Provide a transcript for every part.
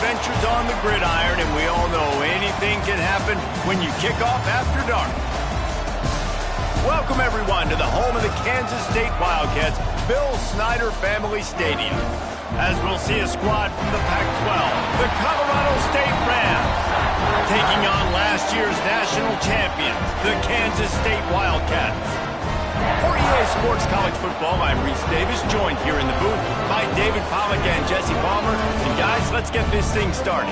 adventures on the gridiron, and we all know anything can happen when you kick off after dark. Welcome, everyone, to the home of the Kansas State Wildcats, Bill Snyder Family Stadium. As we'll see a squad from the Pac-12, the Colorado State Rams, taking on last year's national champions, the Kansas State Wildcats. For EA Sports College Football, I'm Reese Davis, joined here in the booth by David Pollack and Jesse Palmer. And guys, let's get this thing started.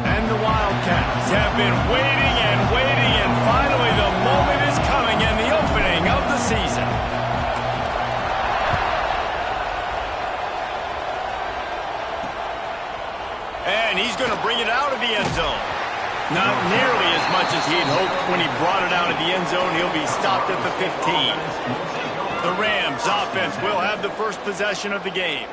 And the Wildcats have been waiting, and finally the moment is coming in the opening of the season. And he's going to bring it out of the end zone. Not nearly as much as he'd hoped when he brought it out of the end zone. He'll be stopped at the 15. The Rams offense will have the first possession of the game.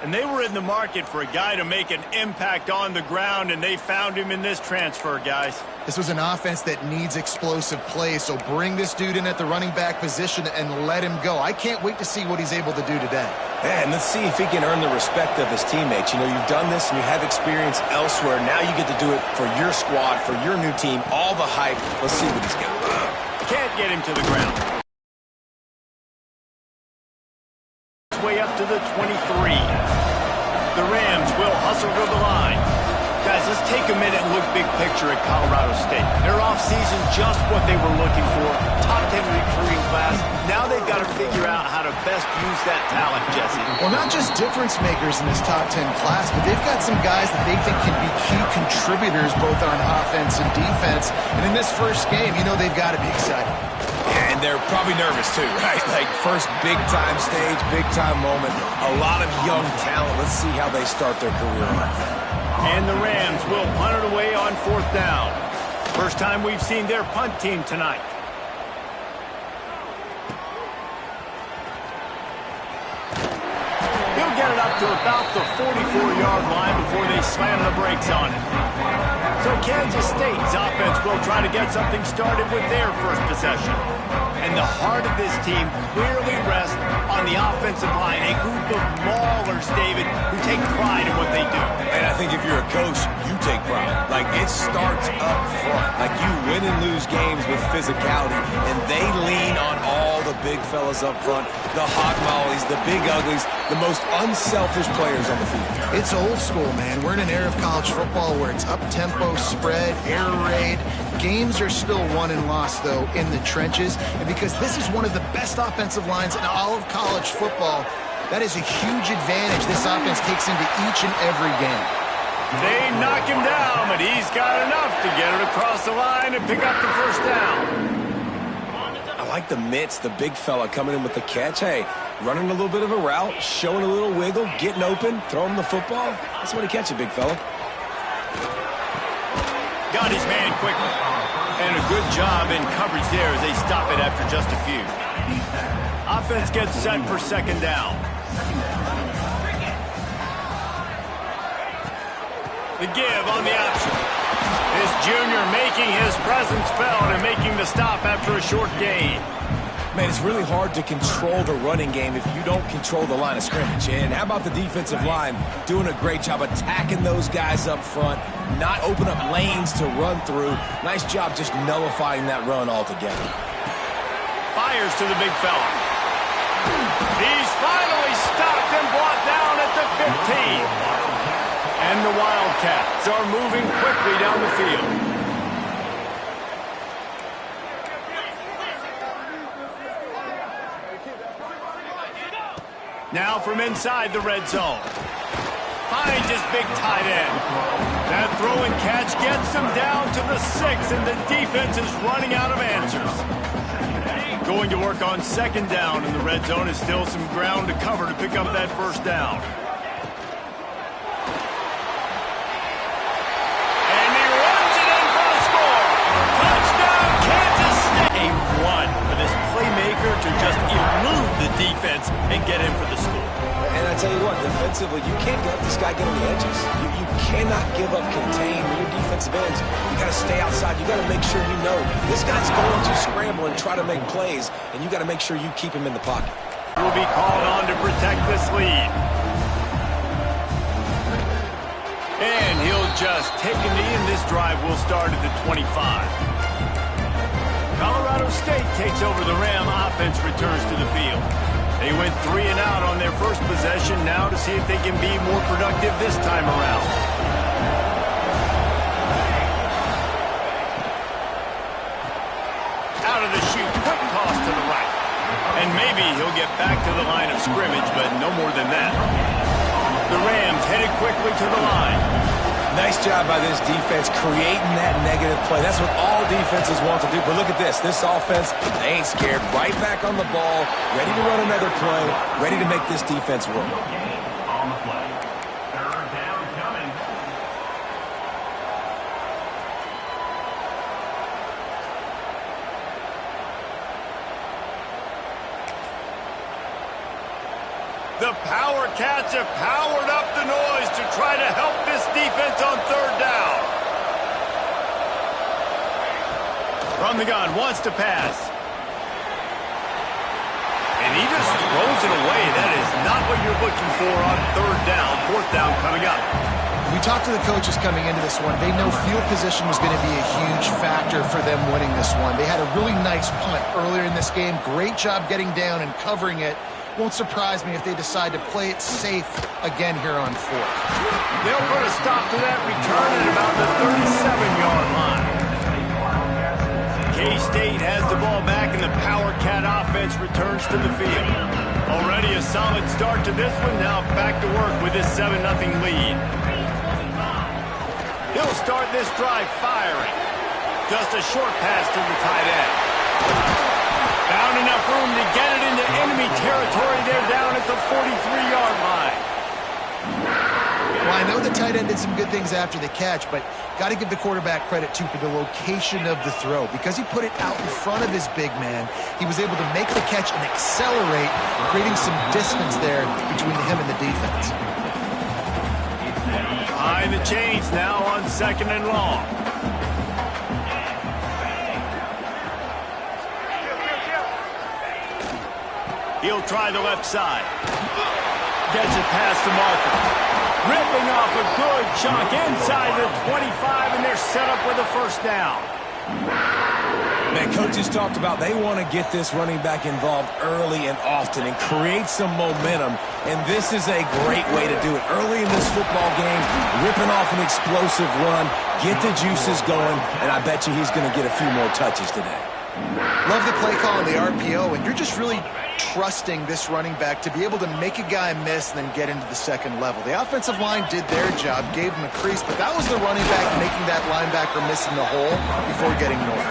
And they were in the market for a guy to make an impact on the ground, and they found him in this transfer, guys. This was an offense that needs explosive plays, so bring this dude in at the running back position and let him go. I can't wait to see what he's able to do today. And let's see if he can earn the respect of his teammates. You know, you've done this and you have experience elsewhere. Now you get to do it for your squad, for your new team, all the hype. Let's see what he's got. Can't get him to the ground. Way up to the 23. The Rams will hustle to the line. Guys, let's take a minute and look big picture at Colorado State. Their offseason, just what they were looking for. Top 10 recruiting class. Now they've got to figure out how to best use that talent, Jesse. Well, not just difference makers in this top 10 class, but they've got some guys that they think can be key contributors both on offense and defense. And in this first game, you know they've got to be excited. And they're probably nervous too, right? Like first big-time stage, big-time moment. A lot of young talent. Let's see how they start their career off. And the Rams will punt it away on 4th down. First time we've seen their punt team tonight. He'll get it up to about the 44-yard line before they slam the brakes on it. So Kansas State's offense will try to get something started with their first possession. And the heart of this team clearly rests on the offensive line, a group of maulers, David, who take pride in what they do. And I think if you're a coach, you take pride. Like, it starts up front. Like, you win and lose games with physicality, and they lean on all the big fellas up front, the hog mollies, the big uglies, the most unselfish players on the field. It's old school, man. We're in an era of college football where it's up-tempo, spread, air raid. Games are still won and lost, though, in the trenches. And because this is one of the best offensive lines in all of college football, that is a huge advantage this offense takes into each and every game. They knock him down, but he's got enough to get it across the line and pick up the first down. I like the mitts, the big fella coming in with the catch. Hey, running a little bit of a route, showing a little wiggle, getting open, throwing the football. That's the way to catch it, big fella. Got his man quickly. And a good job in coverage there as they stop it after just a few. Offense gets set for 2nd down. The give on the option. This junior making his presence felt and making the stop after a short gain. Man, it's really hard to control the running game if you don't control the line of scrimmage. And how about the defensive line doing a great job attacking those guys up front, not open up lanes to run through. Nice job just nullifying that run altogether. Fires to the big fella. He's finally stopped and brought down at the 15. And the Wildcats are moving quickly down the field. Now from inside the red zone. Finds his big tight end. That throw and catch gets him down to the 6, and the defense is running out of answers. Going to work on 2nd down, and the red zone is still some ground to cover to pick up that first down. And he runs it in for the score. Touchdown, Kansas State. A run for this playmaker to just elude the defense and get in for the score. And I tell you what, defensive offensively, you can't let this guy get on the edges. You cannot give up contain when your defensive ends. You got to stay outside. You got to make sure you know this guy's going to scramble and try to make plays, and you got to make sure you keep him in the pocket. Will be called on to protect this lead. And he'll just take a knee, and this drive will start at the 25. Colorado State takes over the Ram. Offense returns to the field. They went 3 and out on their first possession. Now to see if they can be more productive this time around. Out of the chute, quick toss to the right. And maybe he'll get back to the line of scrimmage, but no more than that. The Rams headed quickly to the line. Nice job by this defense creating that negative play. That's what all defenses want to do. But look at this. This offense, they ain't scared. Right back on the ball, ready to run another play, ready to make this defense work. The Power Cats have powered up the noise to try to help this defense on third down. From the gun, wants to pass. And he just throws it away. That is not what you're looking for on third down. Fourth down coming up. We talked to the coaches coming into this one. They know field position was going to be a huge factor for them winning this one. They had a really nice punt earlier in this game. Great job getting down and covering it. Won't surprise me if they decide to play it safe again here on fourth. They'll put a stop to that return at about the 37-yard line. K-State has the ball back, and the Power Cat offense returns to the field. Already a solid start to this one. Now back to work with this 7-0 lead. He'll start this drive firing. Just a short pass to the tight end. Found enough room to get it into enemy territory. They're down at the 43-yard line. Well, I know the tight end did some good things after the catch, but got to give the quarterback credit, too, for the location of the throw. Because he put it out in front of his big man, he was able to make the catch and accelerate, creating some distance there between him and the defense. Behind the chains now on 2nd and long. He'll try the left side. Gets it past the marker. Ripping off a good chunk inside the 25, and they're set up with a first down. Man, coaches talked about they want to get this running back involved early and often and create some momentum, and this is a great way to do it. Early in this football game, ripping off an explosive run, get the juices going, and I bet you he's going to get a few more touches today. Love the play call in the RPO, and you're just really trusting this running back to be able to make a guy miss and then get into the second level. The offensive line did their job, gave him a crease, but that was the running back making that linebacker miss in the hole before getting north.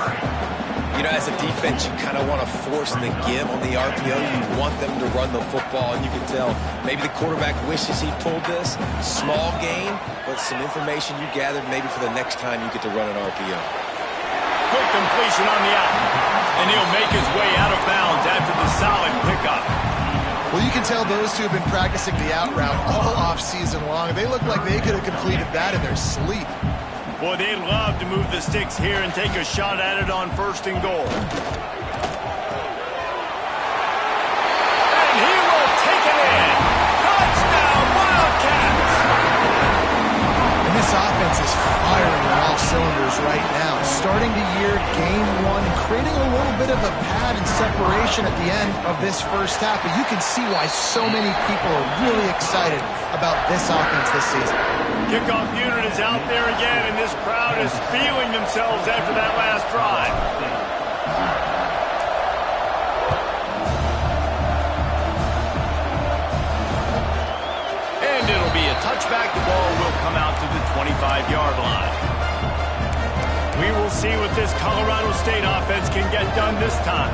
You know, as a defense, you kind of want to force the give on the RPO. You want them to run the football, and you can tell maybe the quarterback wishes he pulled this. Small gain, but some information you gathered maybe for the next time you get to run an RPO. Quick completion on the out. And he'll make his way out of bounds after the solid pickup. Well, you can tell those two have been practicing the out route all off-season long. They look like they could have completed that in their sleep. Boy, they'd love to move the sticks here and take a shot at it on 1st and goal. And he will take it in. Touchdown, Wildcats! And this offense is firing on all cylinders right now. Starting the year, game one, creating a little bit of a pad and separation at the end of this first half. But you can see why so many people are really excited about this offense this season. Kickoff unit is out there again, and this crowd is feeling themselves after that last drive. And it'll be a touchback. The ball will come out to the 25-yard line. We will see what this Colorado State offense can get done this time.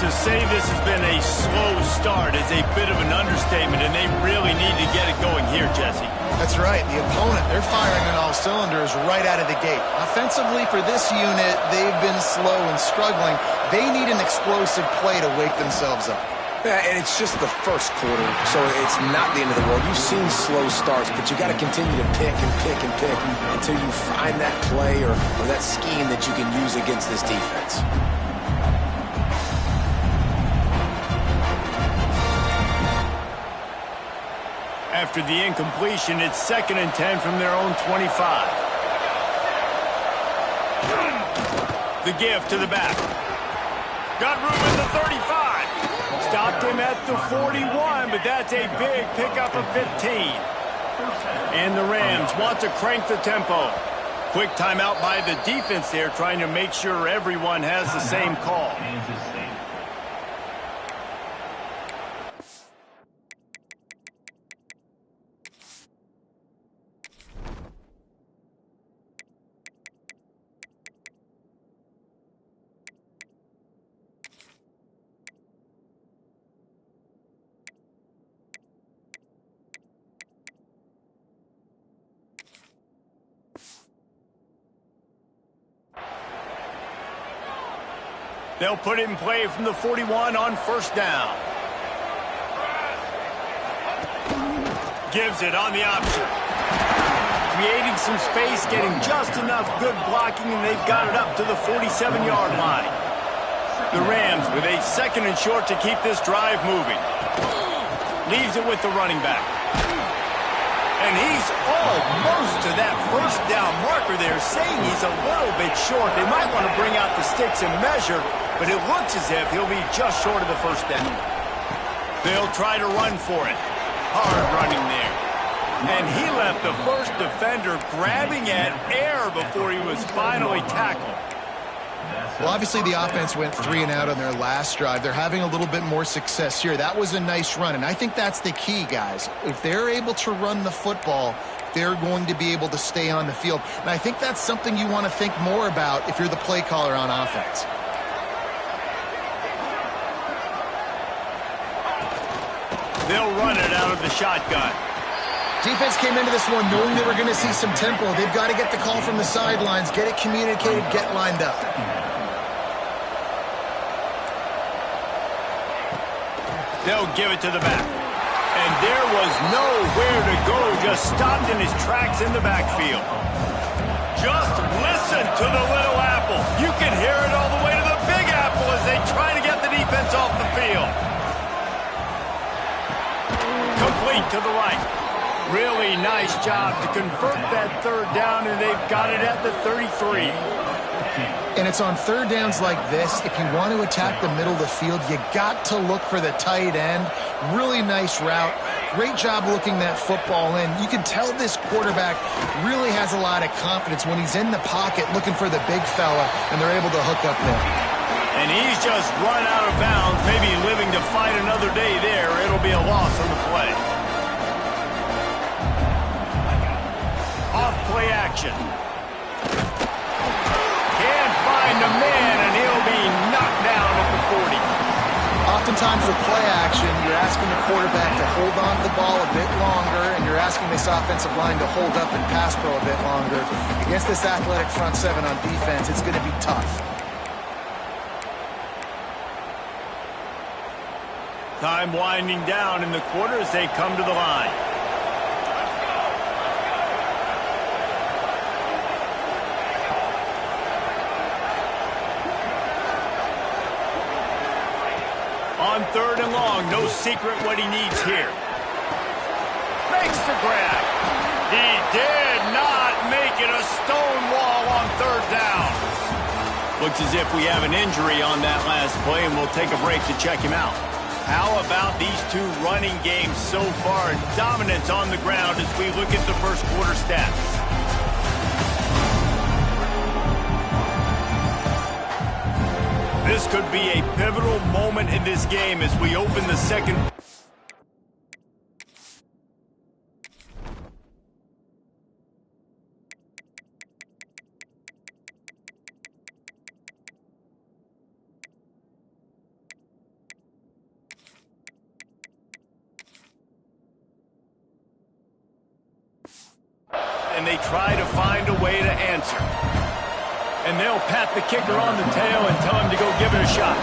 To say this has been a slow start is a bit of an understatement, and they really need to get it going here, Jesse. That's right. The opponent, they're firing on all cylinders right out of the gate. Offensively for this unit, they've been slow and struggling. They need an explosive play to wake themselves up. Yeah, and it's just the first quarter, so it's not the end of the world. You've seen slow starts, but you got to continue to pick and pick and pick until you find that play or that scheme that you can use against this defense. After the incompletion, it's 2nd and 10 from their own 25. The give to the back. Got room at the 35. Stopped him at the 41, but that's a big pickup of 15. And the Rams want to crank the tempo. Quick timeout by the defense there, trying to make sure everyone has the same call. They'll put it in play from the 41 on 1st down. Gives it on the option. Creating some space, getting just enough good blocking, and they've got it up to the 47-yard line. The Rams with a 2nd and short to keep this drive moving. Leaves it with the running back. And he's almost to that 1st down marker there, saying he's a little bit short. They might want to bring out the sticks and measure, but it looks as if he'll be just short of the 1st down. They'll try to run for it. Hard running there. And he left the first defender grabbing at air before he was finally tackled. Well, obviously the offense went 3 and out on their last drive. They're having a little bit more success here. That was a nice run, and I think that's the key, guys. If they're able to run the football, they're going to be able to stay on the field. And I think that's something you want to think more about if you're the play caller on offense. They'll run it out of the shotgun. Defense came into this one knowing they were going to see some tempo. They've got to get the call from the sidelines, get it communicated, get lined up. They'll give it to the back. And there was nowhere to go, just stopped in his tracks in the backfield. Just listen to the little apple. You can hear it all the way to the big apple as they try to get the defense off the field. Complete to the right. Really nice job to convert that 3rd down, and they've got it at the 33. And it's on 3rd downs like this, if you want to attack the middle of the field, you got to look for the tight end. Really nice route. Great job looking that football in. You can tell this quarterback really has a lot of confidence when he's in the pocket looking for the big fella, and they're able to hook up there. And he's just run out of bounds, maybe living to fight another day there. It'll be a loss on the play. Off play action. Can't find a man, and he'll be knocked down at the 40. Oftentimes with play action, you're asking the quarterback to hold on to the ball a bit longer, and you're asking this offensive line to hold up and pass pro a bit longer. Against this athletic front 7 on defense, it's going to be tough. Time winding down in the quarter as they come to the line. On 3rd and long, no secret what he needs here. Makes the grab. He did not make it a stone wall on 3rd down. Looks as if we have an injury on that last play, and we'll take a break to check him out. How about these two running games so far? Dominance on the ground as we look at the 1st quarter stats. This could be a pivotal moment in this game as we open the 2nd. And they try to find a way to answer. And they'll pat the kicker on the tail and tell him to go give it a shot.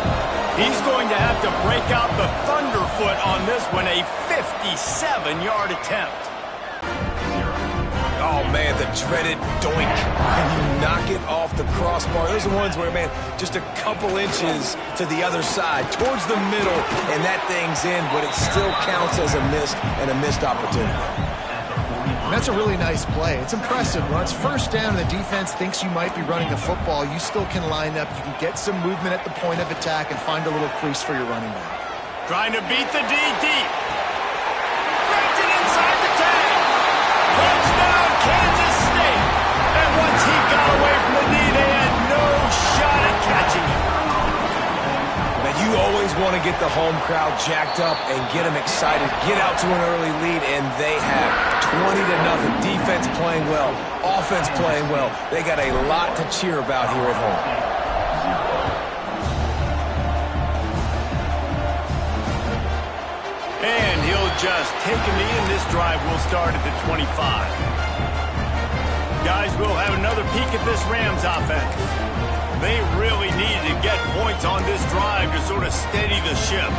He's going to have to break out the thunderfoot on this one, a 57-yard attempt. Oh, man, the dreaded doink. When you knock it off the crossbar. Those are ones where, man, just a couple inches to the other side, towards the middle, and that thing's in, but it still counts as a missed opportunity. And that's a really nice play. It's impressive. When it's first down and the defense thinks you might be running the football, you still can line up. You can get some movement at the point of attack and find a little crease for your running back. Trying to beat the D deep. Breaks it inside the tag. Touchdown, Kansas State. And once he got away from the D, they had no shot at catching him. Now, you always want to get the home crowd jacked up and get them excited, get out to an early lead, and they have 20-0. Defense playing well, offense playing well. They got a lot to cheer about here at home. And he'll just take a knee, and this drive will start at the 25. Guys, we'll have another peek at this Rams offense. They really needed to get points on this drive to sort of steady the ship.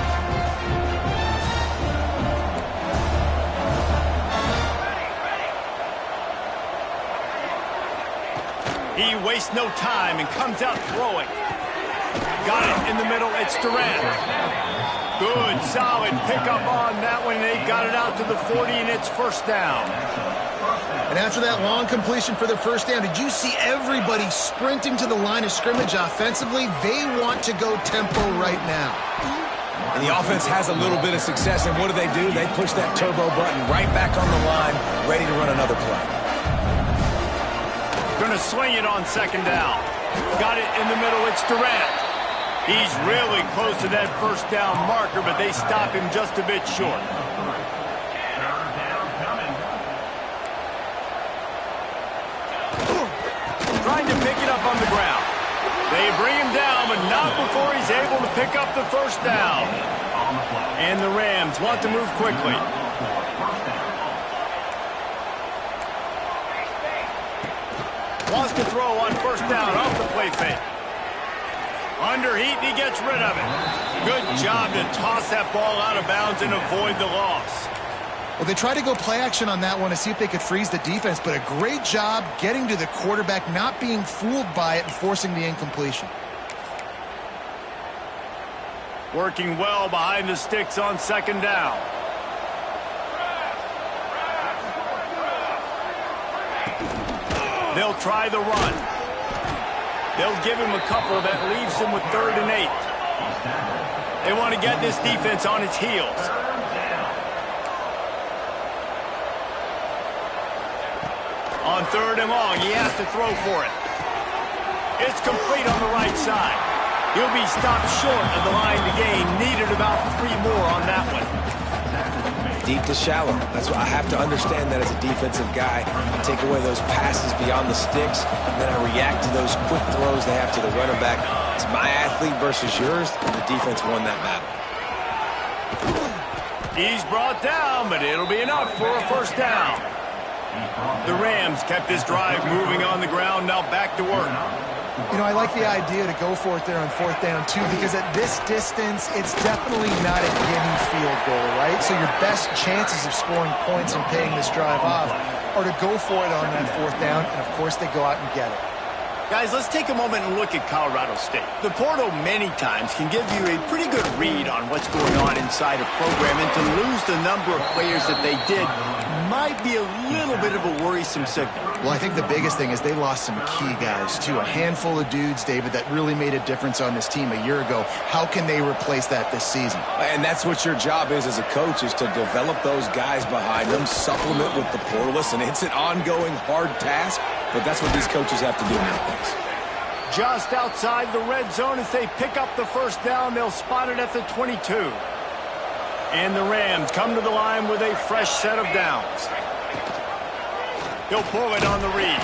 He wastes no time and comes out throwing. Got it in the middle. It's Durant. Good, solid pickup on that one. They've got it out to the 40, and it's first down. And after that long completion for the first down, did you see everybody sprinting to the line of scrimmage offensively? They want to go tempo right now. And the offense has a little bit of success, and what do? They push that turbo button right back on the line, ready to run another play. Going to swing it on second down. Got it in the middle. It's Durant. He's really close to that first down marker, but they stop him just a bit short. Trying to pick it up on the ground. They bring him down, but not before he's able to pick up the first down. And the Rams want to move quickly. Wants to throw on first down off the play fake. Under heat, and he gets rid of it. Good job to toss that ball out of bounds and avoid the loss. Well, they tried to go play action on that one to see if they could freeze the defense, but a great job getting to the quarterback, not being fooled by it and forcing the incompletion. Working well behind the sticks on second down. They'll try the run. They'll give him a couple that leaves him with 3rd and 8. They want to get this defense on its heels. On 3rd and long, he has to throw for it. It's complete on the right side. He'll be stopped short of the line to gain. Needed about 3 more on that one. Deep to shallow. That's what I have to understand that as a defensive guy. I take away those passes beyond the sticks, and then I react to those quick throws they have to the running back. It's my athlete versus yours, and the defense won that battle. He's brought down, but it'll be enough for a first down. The Rams kept this drive moving on the ground, now back to work. You know, I like the idea to go for it there on 4th down, too, because at this distance, it's definitely not a gimme field goal, right? So your best chances of scoring points and paying this drive off are to go for it on that 4th down, and, of course, they go out and get it. Guys, let's take a moment and look at Colorado State. The portal many times can give you a pretty good read on what's going on inside a program, and to lose the number of players that they did might be a little bit of a worrisome signal. Well, I think the biggest thing is they lost some key guys, too. A handful of dudes, David, that really made a difference on this team a year ago. How can they replace that this season? And that's what your job is as a coach, is to develop those guys behind them, supplement with the portal. Listen, it's an ongoing hard task, but that's what these coaches have to do nowadays. Just outside the red zone as they pick up the first down. They'll spot it at the 22. And the Rams come to the line with a fresh set of downs. He'll pull it on the read.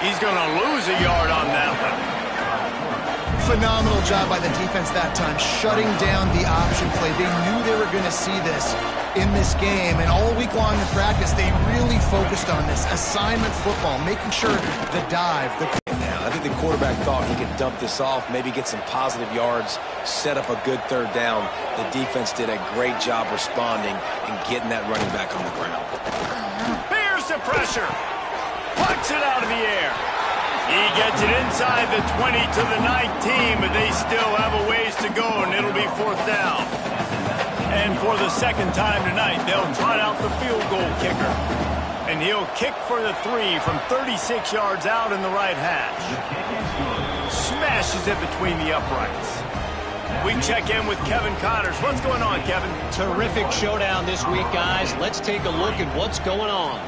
He's going to lose a yard on that one. Phenomenal job by the defense that time, shutting down the option play. They knew they were going to see this in this game, and all week long in practice, they really focused on this assignment football, making sure the dive, the... Now, think the quarterback thought he could dump this off, maybe get some positive yards, set up a good third down. The defense did a great job responding and getting that running back on the ground. Here's the pressure. Pucks it out of the air. He gets it inside the 20 to the 19, but they still have a ways to go, and it'll be 4th down. And for the second time tonight, they'll trot out the field goal kicker. And he'll kick for the 3 from 36 yards out in the right hash. Smashes it between the uprights. We check in with Kevin Connors. What's going on, Kevin? Terrific showdown this week, guys. Let's take a look at what's going on.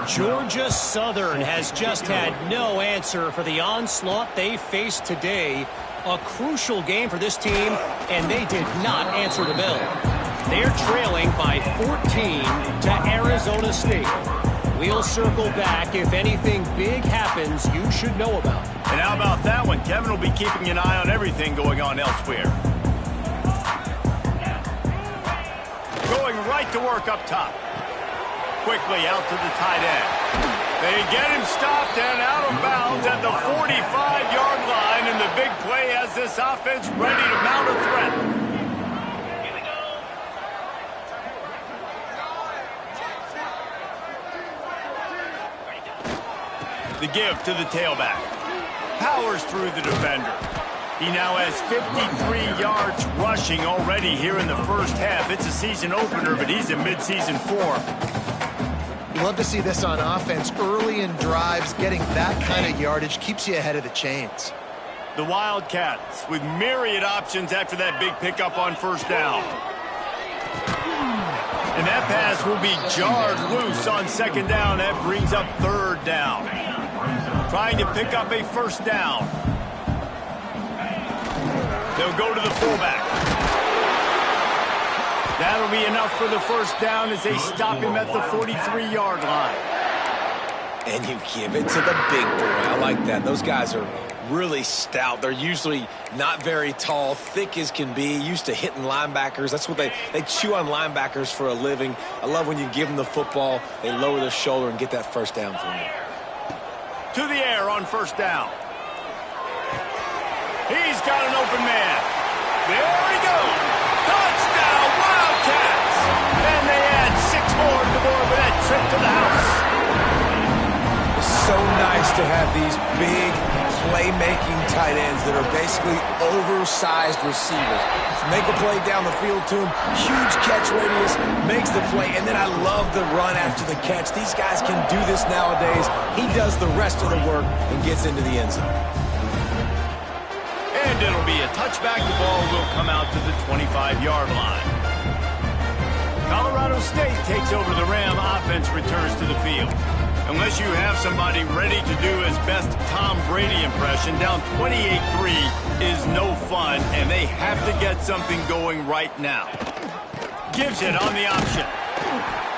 Georgia Southern has just had no answer for the onslaught they faced today. A crucial game for this team, and they did not answer the bell. They're trailing by 14 to Arizona State. We'll circle back if anything big happens you should know about. And how about that one? Kevin will be keeping an eye on everything going on elsewhere. Going right to work up top. Quickly out to the tight end. They get him stopped and out of bounds at the 45-yard line, and the big play has this offense ready to mount a threat. The give to the tailback. Powers through the defender. He now has 53 yards rushing already here in the first half. It's a season opener, but he's in midseason form. You love to see this on offense. Early in drives, getting that kind of yardage keeps you ahead of the chains. The Wildcats with myriad options after that big pickup on 1st down. And that pass will be jarred loose on 2nd down. That brings up 3rd down. Trying to pick up a 1st down. They'll go to the fullback. That'll be enough for the 1st down as they stop him at the 43-yard line. And you give it to the big boy. I like that. Those guys are really stout. They're usually not very tall, thick as can be, used to hitting linebackers. That's what they chew on linebackers for a living. I love when you give them the football, they lower their shoulder and get that 1st down for you. To the air on 1st down. He's got an open man. There he goes. Touchdown, Wildcats! And they add 6 more to the board with that trip to the house. It's so nice to have these big playmaking tight ends that are basically oversized receivers. Make a play down the field to him, huge catch radius, makes the play, and then I love the run after the catch. These guys can do this nowadays. He does the rest of the work and gets into the end zone. And it'll be a touchback. The ball will come out to the 25-yard line. Colorado State takes over the Ram. Offense returns to the field. Unless you have somebody ready to do his best Tom Brady impression, down 28-3 is no fun, and they have to get something going right now. Gives it on the option.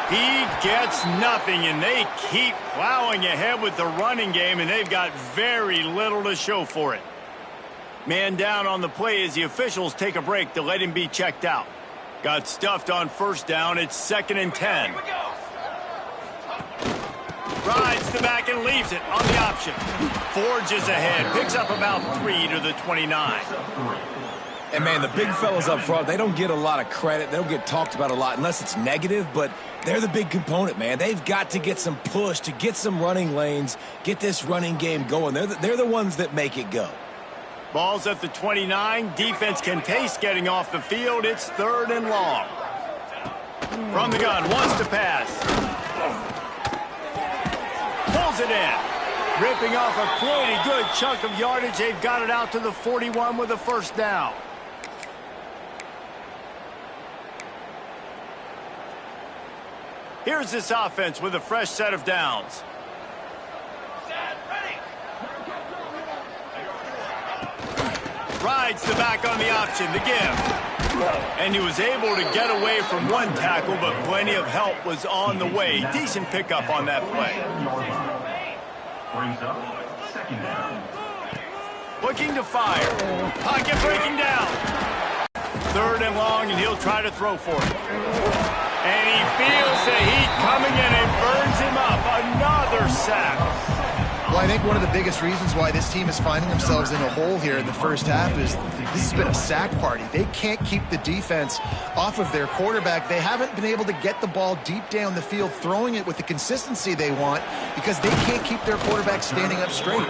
He gets nothing, and they keep plowing ahead with the running game, and they've got very little to show for it. Man down on the play as the officials take a break to let him be checked out. Got stuffed on 1st down. It's 2nd and 10. Rides the back and leaves it on the option. Forges ahead. Picks up about 3 to the 29. And, man, the big fellas up front, they don't get a lot of credit. They don't get talked about a lot unless it's negative, but they're the big component, man. They've got to get some push, to get some running lanes, get this running game going. They're the ones that make it go. Ball's at the 29. Defense can taste getting off the field. It's 3rd and long. From the gun, wants to pass. Pulls it in. Ripping off a pretty good chunk of yardage. They've got it out to the 41 with a 1st down. Here's this offense with a fresh set of downs. Rides the back on the option, the give. And he was able to get away from one tackle, but plenty of help was on the way. Decent pickup on that play. Looking to fire. Pocket breaking down. 3rd and long, and he'll try to throw for it. And he feels the heat coming in and burns him up. Another sack. Well, I think one of the biggest reasons why this team is finding themselves in a hole here in the first half is this has been a sack party. They can't keep the defense off of their quarterback. They haven't been able to get the ball deep down the field, throwing it with the consistency they want because they can't keep their quarterback standing up straight.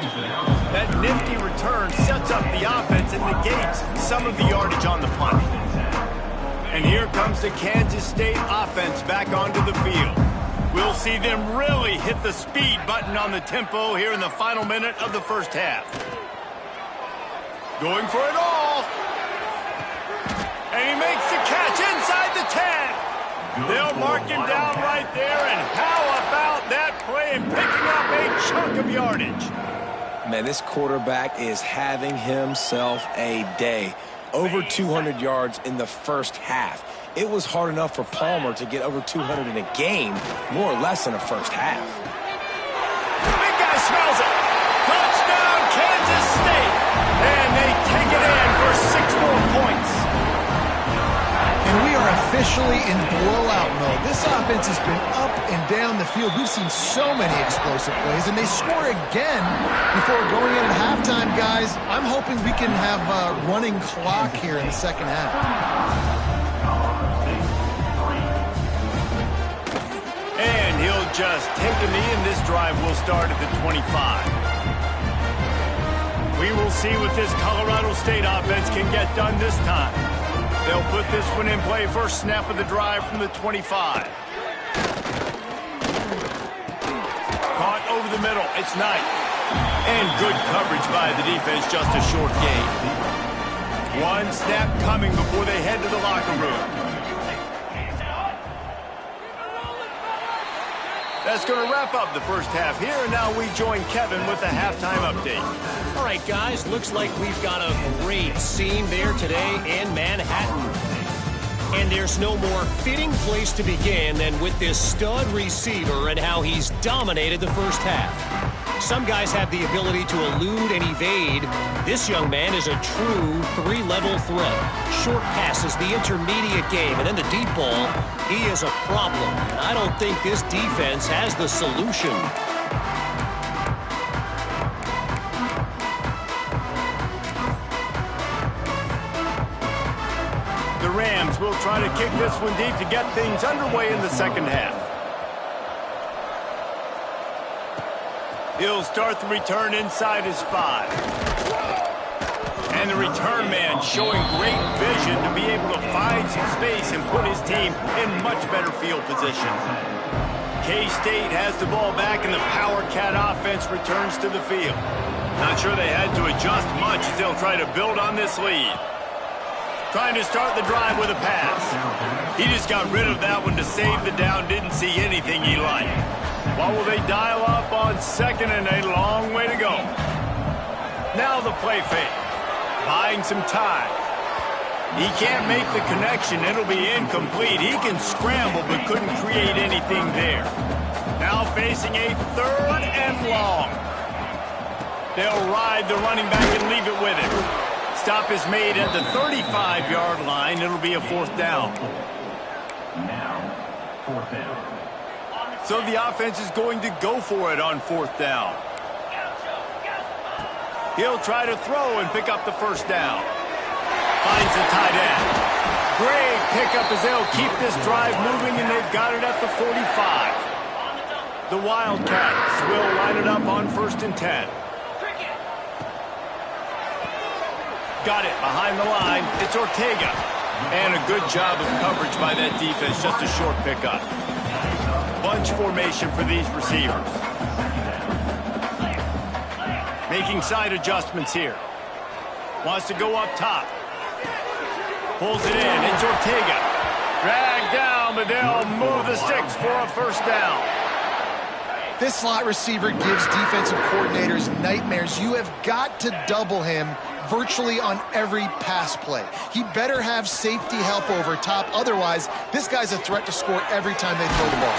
That nifty return sets up the offense and negates some of the yardage on the punt. And here comes the Kansas State offense back onto the field. We'll see them really hit the speed button on the tempo here in the final minute of the first half. Going for it all. And he makes the catch inside the 10. They'll mark him down right there. And how about that play and picking up a chunk of yardage? Man, this quarterback is having himself a day. Over 200 yards in the first half. It was hard enough for Palmer to get over 200 in a game, more or less in a first half. Big guy smells it. Touchdown, Kansas State. And they take it in for 6 more points. And we are officially in blowout mode. This offense has been up and down the field. We've seen so many explosive plays, and they score again before going in at halftime, guys. I'm hoping we can have a running clock here in the second half. And he'll just take a knee, and this drive will start at the 25. We will see what this Colorado State offense can get done this time. They'll put this one in play first snap of the drive from the 25. Caught over the middle. It's Knight. And good coverage by the defense, just a short gain. One snap coming before they head to the locker room. That's going to wrap up the first half here, and now we join Kevin with the halftime update. All right, guys, looks like we've got a great scene there today in Manhattan. And there's no more fitting place to begin than with this stud receiver and how he's dominated the first half. Some guys have the ability to elude and evade. This young man is a true three-level threat. Short passes, the intermediate game, and then the deep ball. He is a problem, and I don't think this defense has the solution. The Rams will try to kick this one deep to get things underway in the second half. He'll start the return inside his 5. And the return man showing great vision to be able to find some space and put his team in much better field position. K-State has the ball back, and the Power Cat offense returns to the field. Not sure they had to adjust much as they'll try to build on this lead. Trying to start the drive with a pass. He just got rid of that one to save the down, didn't see anything he liked. What will they dial up on second, and a long way to go. Now the play fake. Buying some time. He can't make the connection. It'll be incomplete. He can scramble but couldn't create anything there. Now facing a 3rd and long. They'll ride the running back and leave it with him. Stop is made at the 35-yard line. It'll be a 4th down. Now, 4th down. So the offense is going to go for it on 4th down. He'll try to throw and pick up the first down. Finds the tight end. Great pickup as they'll keep this drive moving, and they've got it at the 45. The Wildcats will line it up on 1st and 10. Got it behind the line. It's Ortega. And a good job of coverage by that defense. Just a short pickup. Bunch formation for these receivers. Making side adjustments here. Wants to go up top. Pulls it in. It's Ortega. Dragged down, but they'll move the sticks for a 1st down. This slot receiver gives defensive coordinators nightmares. You have got to double him virtually on every pass play. He better have safety help over top. Otherwise, this guy's a threat to score every time they throw the ball.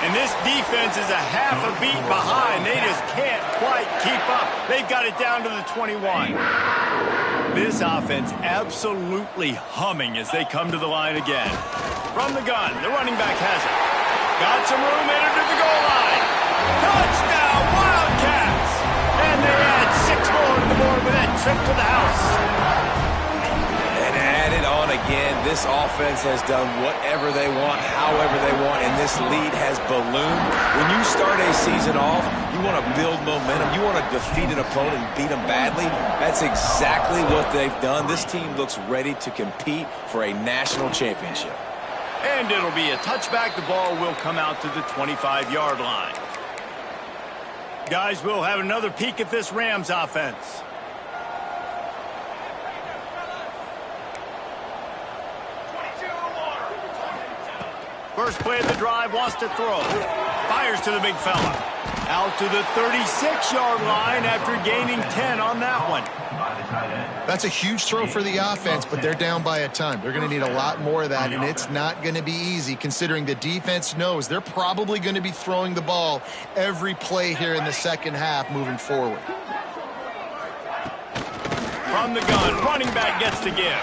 And this defense is a half a beat behind. They just can't quite keep up. They've got it down to the 21. This offense absolutely humming as they come to the line again. From the gun, the running back has it. Got some room, entered to the goal line. Touchdown, Wildcats! trip to the house. And add it on again. This offense has done whatever they want, however they want, and this lead has ballooned. When you start a season off, you want to build momentum. You want to defeat an opponent and beat them badly. That's exactly what they've done. This team looks ready to compete for a national championship. And it'll be a touchback. The ball will come out to the 25-yard line. Guys, we'll have another peek at this Rams offense. First play of the drive, wants to throw. Fires to the big fella. Out to the 36-yard line after gaining 10 on that one. That's a huge throw for the offense, but they're down by a ton. They're going to need a lot more of that, and it's not going to be easy considering the defense knows they're probably going to be throwing the ball every play here in the second half moving forward. From the gun, running back gets to give.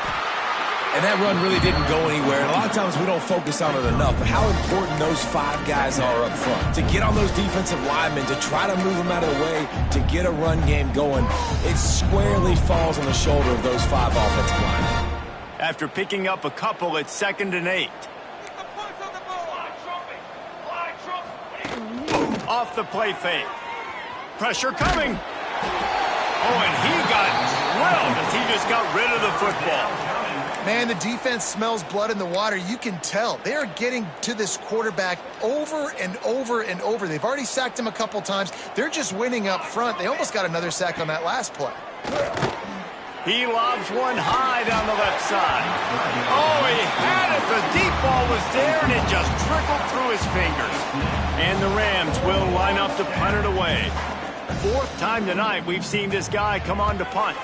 And that run really didn't go anywhere. And a lot of times we don't focus on it enough. But how important those 5 guys are up front. To get on those defensive linemen, to try to move them out of the way, to get a run game going, it squarely falls on the shoulder of those 5 offensive linemen. After picking up a couple, it's 2nd and 8. Off the play fake. Pressure coming. Oh, and he got drilled as he just got rid of the football. Man, the defense smells blood in the water. You can tell. They are getting to this quarterback over and over and over. They've already sacked him a couple times. They're just winning up front. They almost got another sack on that last play. He lobs one high down the left side. Oh, he had it. The deep ball was there, and it just trickled through his fingers. And the Rams will line up to punt it away. 4th time tonight we've seen this guy come on to punt.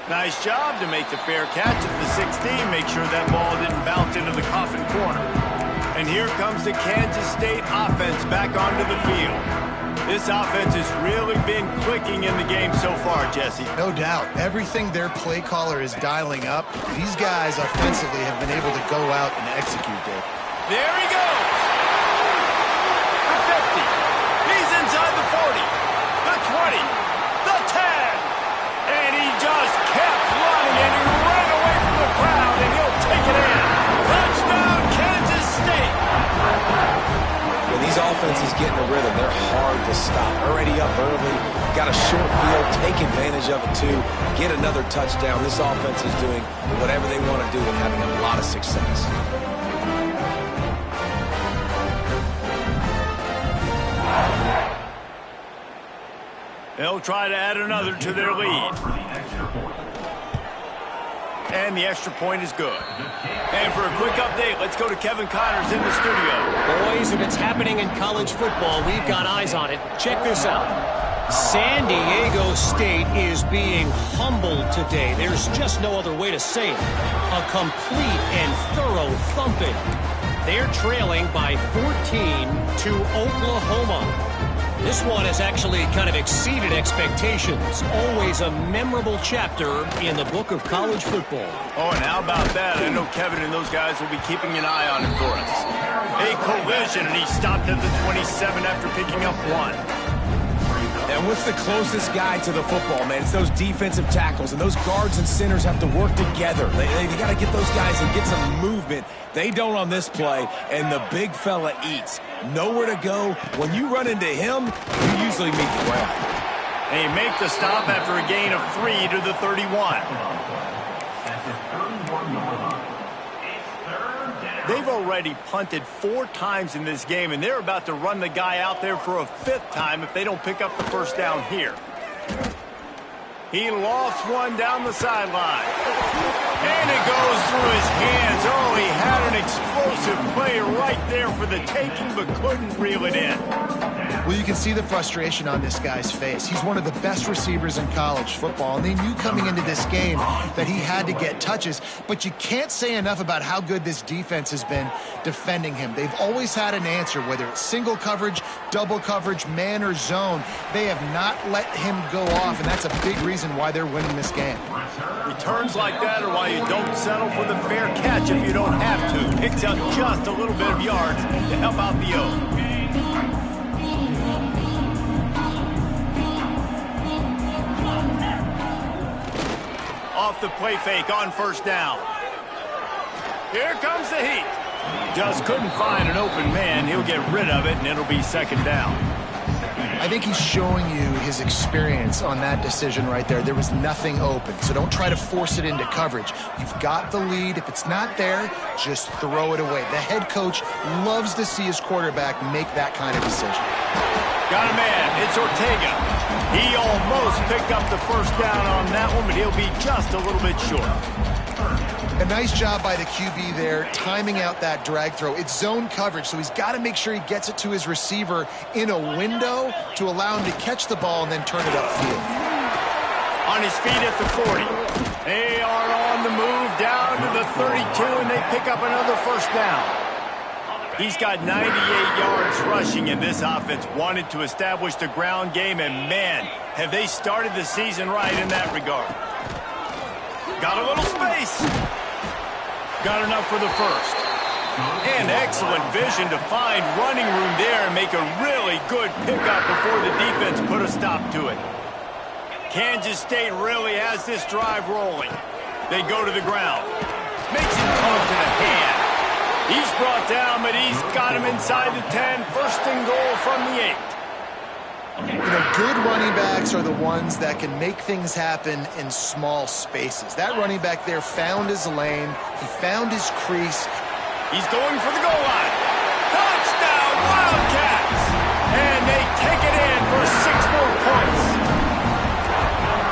Nice job to make the fair catch at the 16. Make sure that ball didn't bounce into the coffin corner. And here comes the Kansas State offense back onto the field. This offense has really been clicking in the game so far, Jesse. No doubt. Everything their play caller is dialing up, these guys offensively have been able to go out and execute it. There he goes. The 50. He's inside the 40. The 20. The 10. And he just kept running, and he ran away from the crowd, and he'll take it in. Touchdown, Kansas State. When these offenses get in a rhythm, they're hard to stop. Already up early, got a short field, take advantage of it too, get another touchdown. This offense is doing whatever they want to do and having a lot of success. They'll try to add another to their lead. And the extra point is good. And for a quick update, let's go to Kevin Connors in the studio. Boys, if it's happening in college football, we've got eyes on it. Check this out. San Diego State is being humbled today. There's just no other way to say it. A complete and thorough thumping. They're trailing by 14 to Oklahoma. This one has actually kind of exceeded expectations. Always a memorable chapter in the book of college football. Oh, and how about that? I know Kevin and those guys will be keeping an eye on it for us. A collision, and he stopped at the 27 after picking up 1. And what's the closest guy to the football, man? It's those defensive tackles, and those guards and centers have to work together. They got to get those guys and get some movement. They don't on this play, and the big fella eats. Nowhere to go. When you run into him, you usually meet the ground. They make the stop after a gain of 3 to the 31. They've already punted 4 times in this game, and they're about to run the guy out there for a 5th time if they don't pick up the first down here. He lofts one down the sideline. And it goes through his hands. Oh, he had an explosive play right there for the taking, but couldn't reel it in. Well, you can see the frustration on this guy's face. He's one of the best receivers in college football, and they knew coming into this game that he had to get touches, but you can't say enough about how good this defense has been defending him. They've always had an answer, whether it's single coverage, double coverage, man or zone. They have not let him go off, and that's a big reason why they're winning this game. Returns like that are why you don't settle for the fair catch if you don't have to. Picks up just a little bit of yards to help out the O. off the play fake on first down. Here comes the heat. Just couldn't find an open man. He'll get rid of it, and it'll be second down. I think he's showing you his experience on that decision right there. There was nothing open, so don't try to force it into coverage. You've got the lead. If it's not there, just throw it away. The head coach loves to see his quarterback make that kind of decision. Got a man. It's Ortega. He almost picked up the first down on that one, but he'll be just a little bit short. A nice job by the QB there, timing out that drag throw. It's zone coverage, so he's got to make sure he gets it to his receiver in a window to allow him to catch the ball and then turn it upfield. On his feet at the 40. They are on the move down to the 32, and they pick up another first down. He's got 98 yards rushing, and this offense wanted to establish the ground game, and man, have they started the season right in that regard. Got a little space. Got enough for the first. And excellent vision to find running room there and make a really good pickup before the defense put a stop to it. Kansas State really has this drive rolling. They go to the ground. Makes him come to the hand. He's brought down, but he's got him inside the 10. First and goal from the 8. You know, good running backs are the ones that can make things happen in small spaces. That running back there found his lane. He found his crease. He's going for the goal line. Touchdown, Wildcats! And they take it in for 6 more points.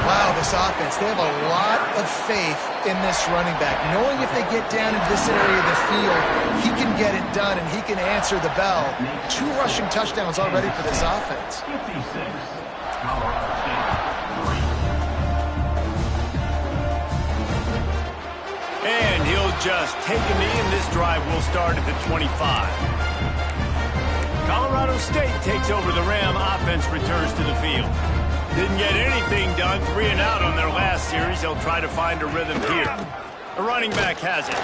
Wow, this offense, they have a lot of faith in this running back. Knowing if they get down into this area of the field, he can get it done and he can answer the bell. 2 rushing touchdowns already for this offense. 56, Colorado State 3. And he'll just take a knee, and this drive will start at the 25. Colorado State takes over the Ram. Offense returns to the field. Didn't get anything done, 3 and out on their last series. They'll try to find a rhythm here. The running back has it.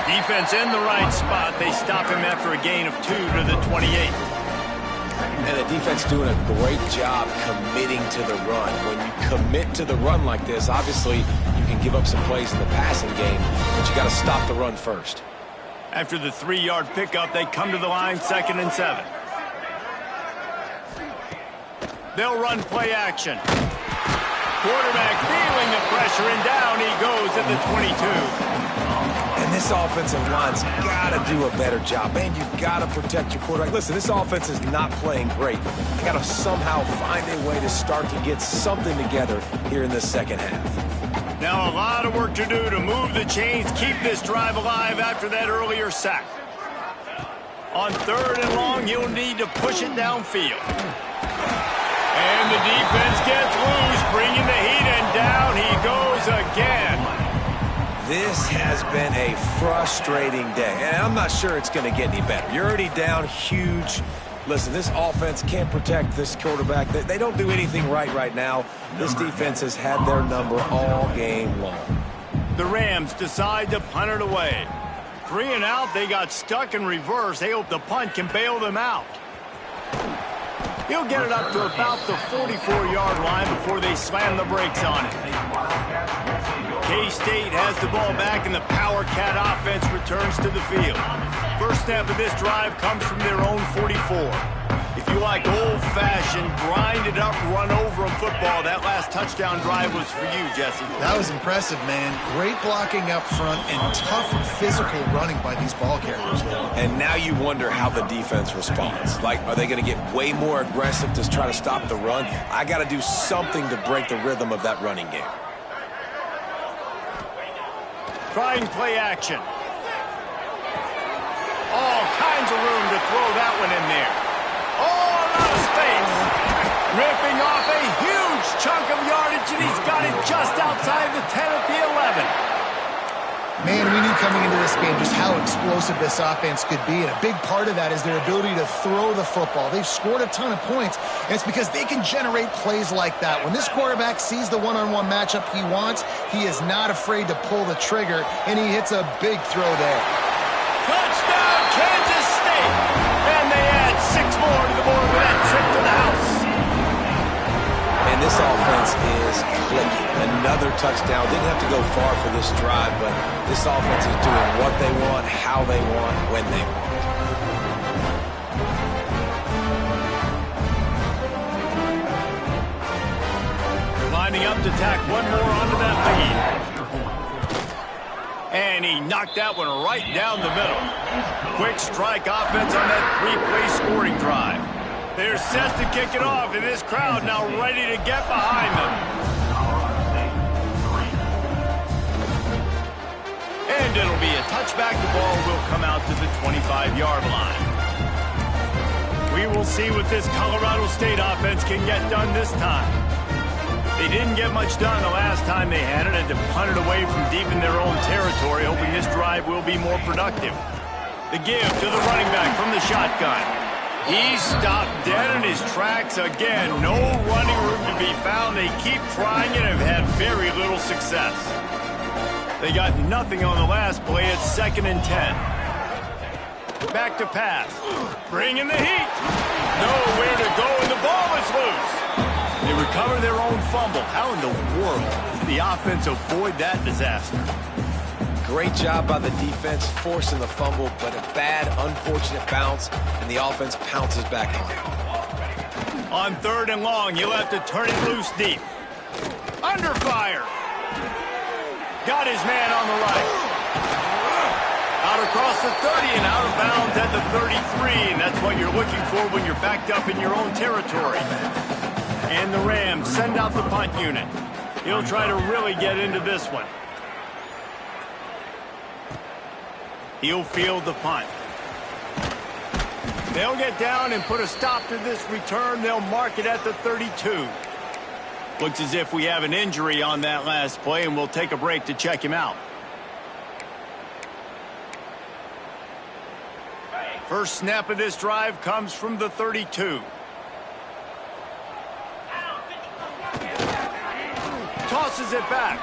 Defense in the right spot. They stop him after a gain of 2 to the 28. And the defense doing a great job committing to the run. When you commit to the run like this, obviously you can give up some plays in the passing game, but you got to stop the run first. After the 3-yard pickup, they come to the line, 2nd and 7. They'll run play action. Quarterback feeling the pressure, and down he goes at the 22. And this offensive line's got to do a better job. Man, you've got to protect your quarterback. Listen, this offense is not playing great. They got to somehow find a way to start to get something together here in the second half. Now a lot of work to do to move the chains, keep this drive alive after that earlier sack. On 3rd and long, he'll need to push it downfield. And the defense gets loose, bringing the heat, and down he goes again. This has been a frustrating day, and I'm not sure it's going to get any better. You're already down huge. Listen, this offense can't protect this quarterback. They don't do anything right now. This defense has had their number all game long. The Rams decide to punt it away. 3 and out, they got stuck in reverse. They hope the punt can bail them out. He'll get it up to about the 44-yard line before they slam the brakes on it. K-State has the ball back, and the Power Cat offense returns to the field. First snap of this drive comes from their own 44. If you like old-fashioned, grind-it-up, run-over 'em football, that last touchdown drive was for you, Jesse. That was impressive, man. Great blocking up front and tough physical running by these ball carriers. And now you wonder how the defense responds. Like, are they going to get way more aggressive to try to stop the run? I got to do something to break the rhythm of that running game. Trying play action. All kinds of room to throw that one in there. Oh, a lot of space. Ripping off a huge chunk of yardage, and he's got it just outside the 10 at the 11. Man, we knew coming into this game just how explosive this offense could be, and a big part of that is their ability to throw the football. They've scored a ton of points, and it's because they can generate plays like that. When this quarterback sees the one-on-one matchup he wants, he is not afraid to pull the trigger, and he hits a big throw there. Touchdown, Kansas State! And they add 6 more to the board with that trip to the house. And this offense is clicking. another touchdown. Didn't have to go far for this drive, but this offense is doing what they want, how they want, when they want. Lining up to tack one more onto that lead. And he knocked that one right down the middle. Quick strike offense on that three-play scoring drive. They're set to kick it off, and this crowd now ready to get behind them. And it'll be a touchback. The ball will come out to the 25-yard line. We will see what this Colorado State offense can get done this time. They didn't get much done the last time they had it, and to punt it away from deep in their own territory, hoping this drive will be more productive. The give to the running back from the shotgun. He stopped dead in his tracks again. No running room to be found. They keep trying and have had very little success. They got nothing on the last play. It's 2nd and 10. Back to pass. Bring in the heat. Nowhere to go, and the ball is loose. They recover their own fumble. How in the world did the offense avoid that disaster? Great job by the defense forcing the fumble, but a bad, unfortunate bounce, and the offense pounces back on it. On 3rd and long, you'll have to turn it loose deep. Under fire. Got his man on the right. Out across the 30 and out of bounds at the 33, and that's what you're looking for when you're backed up in your own territory. And the Rams send out the punt unit. He'll try to really get into this one. He'll field the punt. They'll get down and put a stop to this return. They'll mark it at the 32. Looks as if we have an injury on that last play, and we'll take a break to check him out. First snap of this drive comes from the 32. Tosses it back.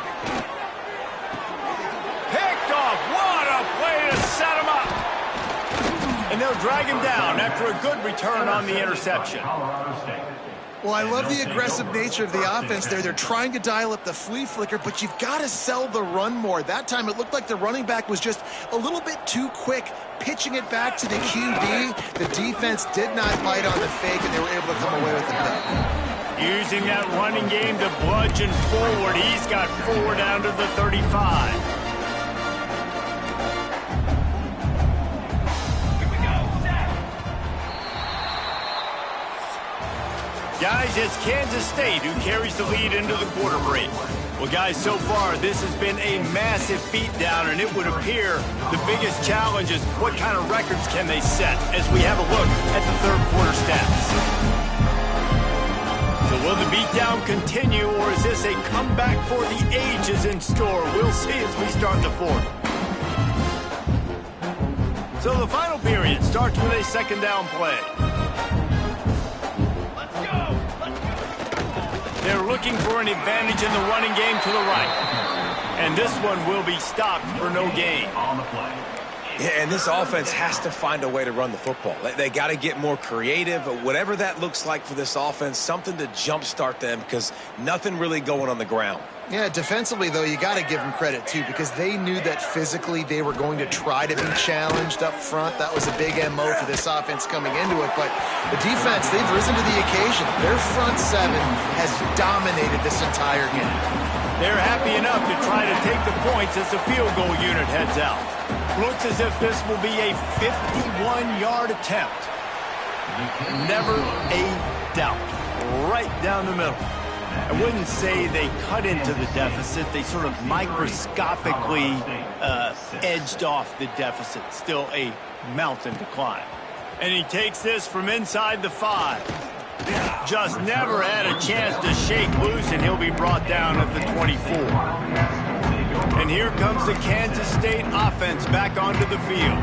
Picked off. What a play to set him up. And they'll drag him down after a good return on the interception. Well, I love the aggressive nature of the offense there. They're trying to dial up the flea flicker, but you've got to sell the run more. That time it looked like the running back was just a little bit too quick, pitching it back to the QB. The defense did not bite on the fake, and they were able to come away with the pick. Using that running game to bludgeon forward. He's got 4 down to the 35. Guys, it's Kansas State who carries the lead into the quarter break. Well, guys, so far this has been a massive beatdown, and it would appear the biggest challenge is what kind of records can they set as we have a look at the third quarter stats. So will the beatdown continue, or is this a comeback for the ages in store? We'll see as we start the fourth. So the final period starts with a 2nd down play. They're looking for an advantage in the running game to the right. And this one will be stopped for no gain. On the play. Yeah, and this offense has to find a way to run the football. They got to get more creative, whatever that looks like for this offense, something to jumpstart them, because nothing really going on the ground. Yeah, defensively, though, you got to give them credit, too, because they knew that physically they were going to try to be challenged up front. That was a big MO for this offense coming into it. But the defense, they've risen to the occasion. Their front 7 has dominated this entire game. They're happy enough to try to take the points as the field goal unit heads out. Looks as if this will be a 51-yard attempt. Never a doubt. Right down the middle. I wouldn't say they cut into the deficit. They sort of microscopically edged off the deficit. Still a mountain to climb. And he takes this from inside the 5. Just never had a chance to shake loose, and he'll be brought down at the 24. And here comes the Kansas State offense back onto the field.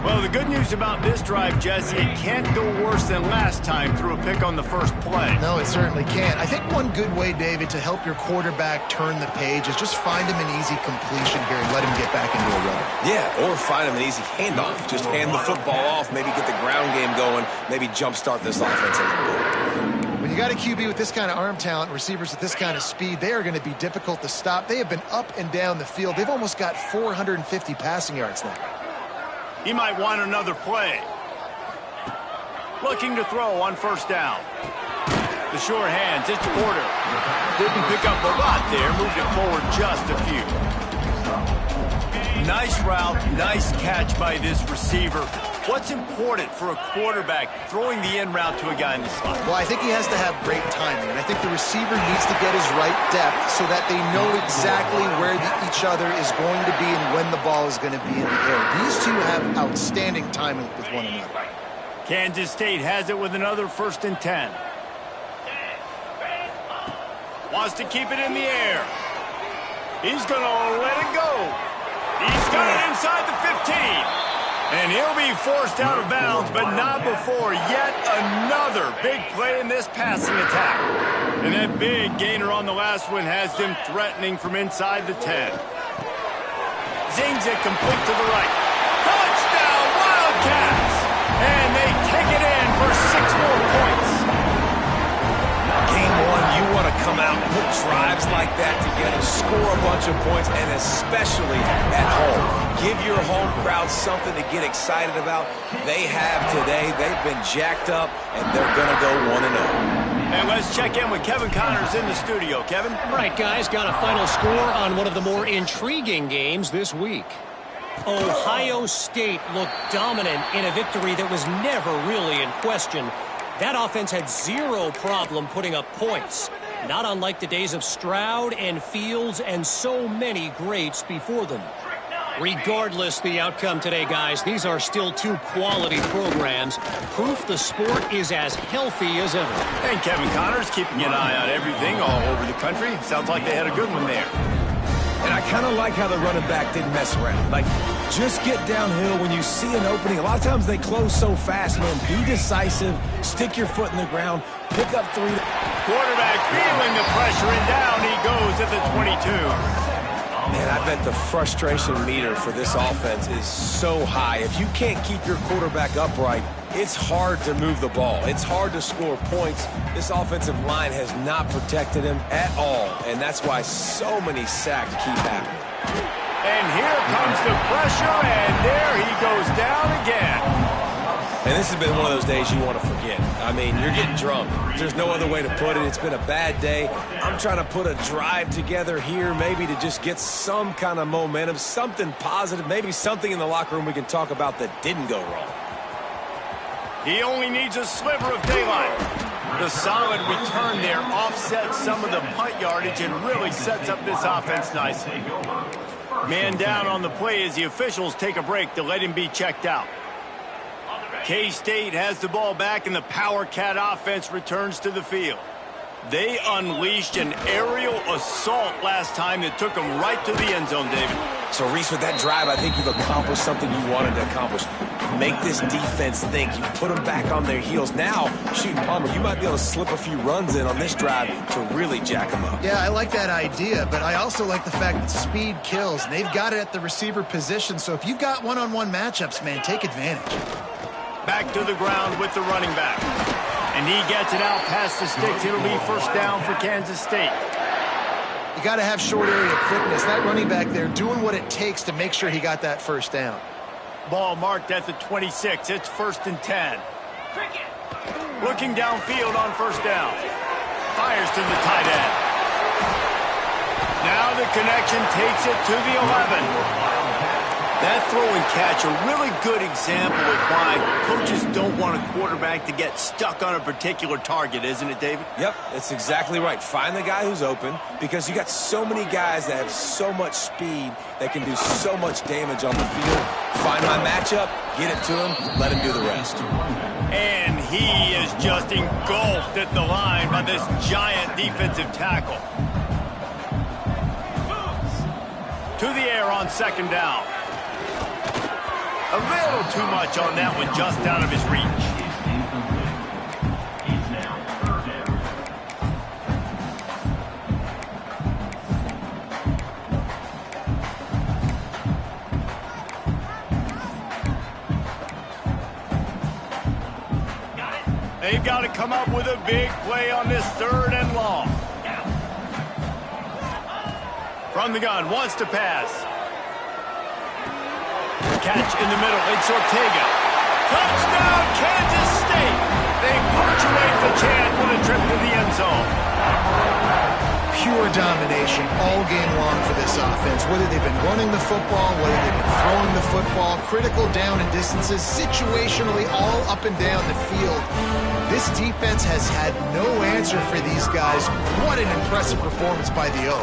Well, the good news about this drive, Jesse, it can't go worse than last time through a pick on the first play. No, it certainly can't. I think one good way, David, to help your quarterback turn the page is just find him an easy completion here and let him get back into a rhythm. Yeah, or find him an easy handoff. Just hand the football off, maybe get the ground game going, maybe jumpstart this offense a little bit. When You got a QB with this kind of arm talent, receivers with this kind of speed. They are going to be difficult to stop. They have been up and down the field. They've almost got 450 passing yards now. He might want another play. Looking to throw on first down. The sure hands, it's Porter. Didn't pick up a lot there, moved it forward just a few. Nice route, nice catch by this receiver. What's important for a quarterback throwing the in route to a guy in the slot? Well, I think he has to have great timing, and I think the receiver needs to get his right depth so that they know exactly where each other is going to be and when the ball is going to be in the air. These two have outstanding timing with one another. Kansas State has it with another 1st and 10. Wants to keep it in the air. He's going to let it go. He's got it inside the 15. And he'll be forced out of bounds, but not before yet another big play in this passing attack. And that big gainer on the last one has them threatening from inside the 10. Zings it complete to the right. Touchdown, Wildcats! And they take it in for 6 more points. Game one, you want to come out and put drives like that together, score a bunch of points, and especially at home. Give your home crowd something to get excited about. They have today. They've been jacked up, and they're going to go 1-0. And let's check in with Kevin Connors in the studio. Kevin? Right, guys, got a final score on one of the more intriguing games this week. Ohio State looked dominant in a victory that was never really in question. That offense had zero problem putting up points, not unlike the days of Stroud and Fields and so many greats before them. Regardless the outcome today, guys, these are still 2 quality programs. Proof the sport is as healthy as ever. And Kevin Connors keeping an eye on everything all over the country. Sounds like they had a good one there. And I kind of like how the running back didn't mess around. Like, just get downhill when you see an opening. A lot of times they close so fast, man. Be decisive, stick your foot in the ground, pick up 3. Quarterback feeling the pressure, and down he goes at the 22. Man, I bet the frustration meter for this offense is so high. If you can't keep your quarterback upright, it's hard to move the ball. It's hard to score points. This offensive line has not protected him at all, and that's why so many sacks keep happening. And here comes the pressure, and there he goes down again. And this has been one of those days you want to forget. I mean, you're getting drunk. There's no other way to put it. It's been a bad day. I'm trying to put a drive together here, maybe to just get some kind of momentum, something positive, maybe something in the locker room we can talk about that didn't go wrong. He only needs a sliver of daylight. The solid return there offsets some of the punt yardage and really sets up this offense nicely. Man down on the play as the officials take a break to let him be checked out. K-State has the ball back and the Power Cat offense returns to the field. They unleashed an aerial assault last time that took them right to the end zone, David. So, Reese, with that drive, I think you've accomplished something you wanted to accomplish. Make this defense think. You put them back on their heels. Now, shoot, Palmer, you might be able to slip a few runs in on this drive to really jack them up. Yeah, I like that idea, but I also like the fact that speed kills. They've got it at the receiver position, so if you've got one-on-one matchups, man, take advantage. Back to the ground with the running back. And he gets it out past the sticks. It'll be first down for Kansas State. You got to have short area quickness. That running back there doing what it takes to make sure he got that first down. Ball marked at the 26. It's 1st and 10. Looking downfield on first down. Fires to the tight end. Now the connection takes it to the 11. That throw and catch, a really good example of why coaches don't want a quarterback to get stuck on a particular target, isn't it, David? Yep, that's exactly right. Find the guy who's open because you got so many guys that have so much speed that can do so much damage on the field. Find my matchup, get it to him, let him do the rest. And he is just engulfed at the line by this giant defensive tackle. To the air on second down. A little too much on that one, just out of his reach. He's now third down. They've got to come up with a big play on this 3rd and long. From the gun, wants to pass. Catch in the middle, it's Ortega. Touchdown, Kansas State! They punctuate the chance with a trip to the end zone. Pure domination all game long for this offense. Whether they've been running the football, whether they've been throwing the football, critical down and distances, situationally all up and down the field. This defense has had no answer for these guys. What an impressive performance by the O.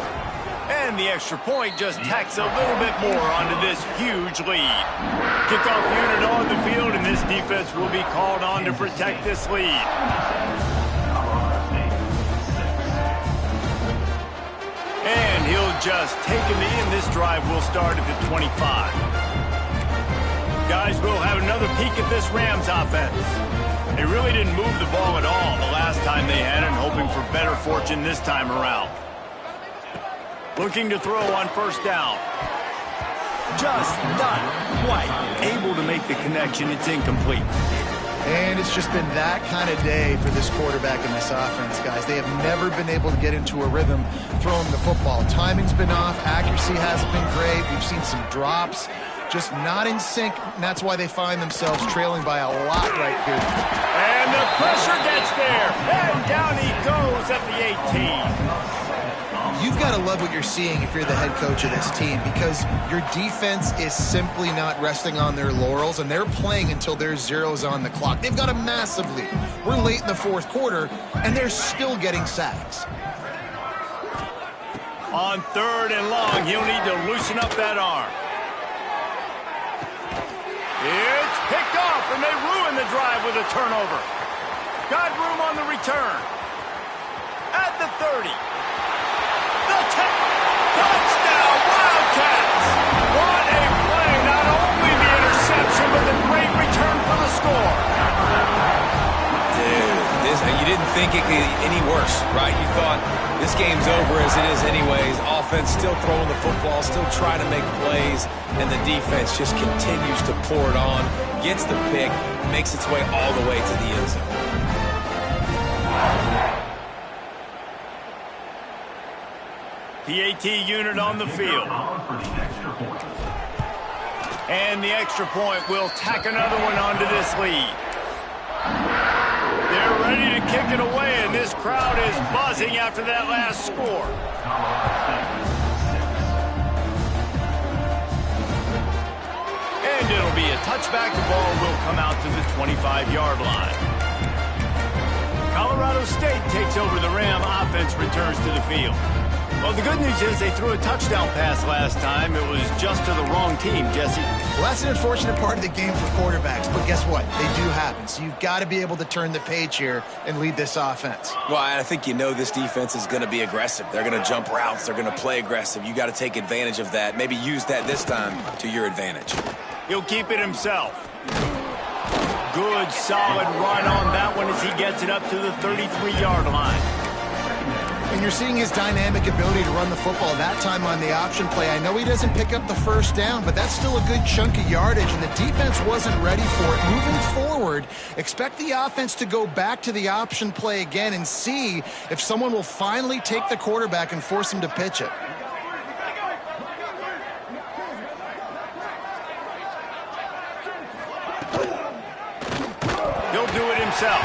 And the extra point just tacks a little bit more onto this huge lead. Kickoff unit on the field, and this defense will be called on to protect this lead. And he'll just take a knee, and this drive will start at the 25. Guys, we'll have another peek at this Rams offense. They really didn't move the ball at all the last time they had it, and hoping for better fortune this time around. Looking to throw on 1st down. Just not quite able to make the connection. It's incomplete. And it's just been that kind of day for this quarterback in this offense, guys. They have never been able to get into a rhythm throwing the football. Timing's been off. Accuracy hasn't been great. We've seen some drops. Just not in sync, and that's why they find themselves trailing by a lot right here. And the pressure gets there. And down he goes at the 18. You've got to love what you're seeing if you're the head coach of this team, because your defense is simply not resting on their laurels, and they're playing until there's zeros on the clock. They've got a massive lead. We're late in the 4th quarter, and they're still getting sacks. On 3rd and long, he'll need to loosen up that arm. It's picked off, and they ruin the drive with a turnover. Got room on the return. At the 30. Touchdown, Wildcats! What a play! Not only the interception, but the great return for the score. Dude, you didn't think it could get any worse, right? You thought this game's over as it is anyways. Offense still throwing the football, still trying to make plays, and the defense just continues to pour it on, gets the pick, makes its way all the way to the end zone. PAT unit on the field. And the extra point will tack another one onto this lead. They're ready to kick it away, and this crowd is buzzing after that last score. And it'll be a touchback. The ball will come out to the 25-yard line. Colorado State takes over the Ram. Offense returns to the field. Well, the good news is they threw a touchdown pass last time. It was just to the wrong team, Jesse. Well, that's an unfortunate part of the game for quarterbacks, but guess what? They do happen. So you've got to be able to turn the page here and lead this offense. Well, I think you know this defense is going to be aggressive. They're going to jump routes. They're going to play aggressive. You got to take advantage of that. Maybe use that this time to your advantage. He'll keep it himself. Good, solid run on that one as he gets it up to the 33-yard line. And you're seeing his dynamic ability to run the football, that time on the option play. I know he doesn't pick up the 1st down, but that's still a good chunk of yardage, and the defense wasn't ready for it. Moving forward, expect the offense to go back to the option play again and see if someone will finally take the quarterback and force him to pitch it. He'll do it himself.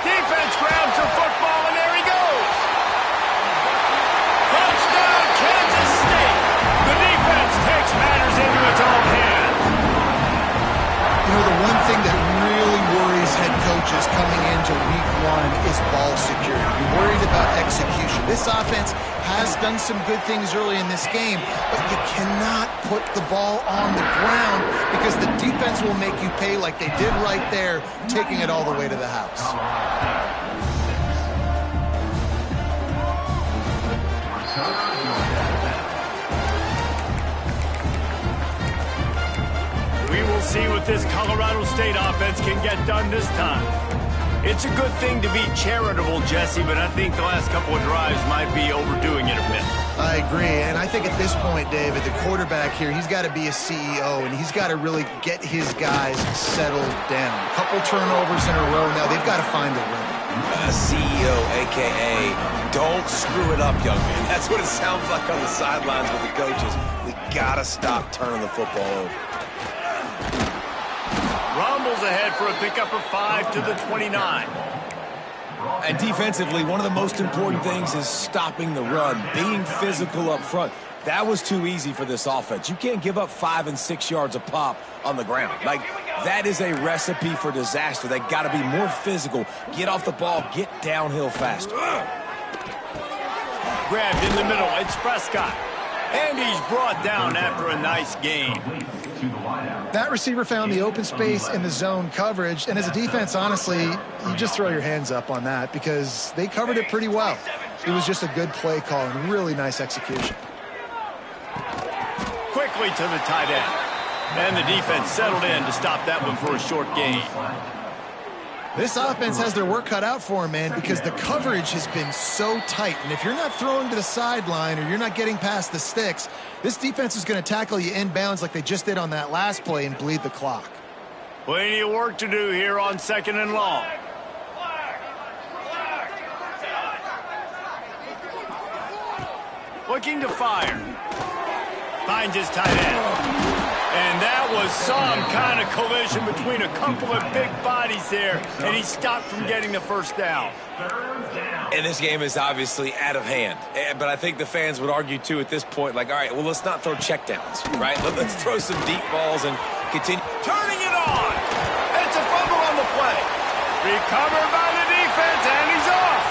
Defense grabs the football, and there he goes. Touchdown, Kansas State. The defense takes matters into its own hands. You know, the one thing that really worries head coaches coming into week 1 is ball security. You're worried about execution. This offense has done some good things early in this game, but you cannot put the ball on the ground because the defense will make you pay like they did right there, taking it all the way to the house. We will see what this Colorado State offense can get done this time. It's a good thing to be charitable, Jesse, but I think the last couple of drives might be overdoing it a bit. I agree, and I think at this point, David, the quarterback here, he's got to be a CEO, and he's got to really get his guys settled down. A couple turnovers in a row now. They've got to find a rhythm. CEO, a.k.a. don't screw it up, young man. That's what it sounds like on the sidelines with the coaches. We got to stop turning the football over. Rumbles ahead for a pickup of 5 to the 29. And defensively, one of the most important things is stopping the run, being physical up front. That was too easy for this offense. You can't give up 5 and 6 yards a pop on the ground. Like, that is a recipe for disaster. They got to be more physical, get off the ball, get downhill faster. Grabbed in the middle, it's Prescott. And he's brought down after a nice gain. That receiver found the open space in the zone coverage, and as a defense, honestly, you just throw your hands up on that because they covered it pretty well. It was just a good play call and really nice execution. Quickly to the tight end. And the defense settled in to stop that one for a short gain. This offense has their work cut out for them, man, because the coverage has been so tight. And if you're not throwing to the sideline or you're not getting past the sticks, this defense is going to tackle you inbounds like they just did on that last play and bleed the clock. Plenty of work to do here on 2nd and long. Looking to fire. Finds his tight end. And that was some kind of collision between a couple of big bodies there, and he stopped from getting the first down. And this game is obviously out of hand. But I think the fans would argue, too, at this point, like, all right, well, let's not throw checkdowns, right? Let's throw some deep balls and continue. Turning it on. It's a fumble on the play. Recovered by the defense, and he's off.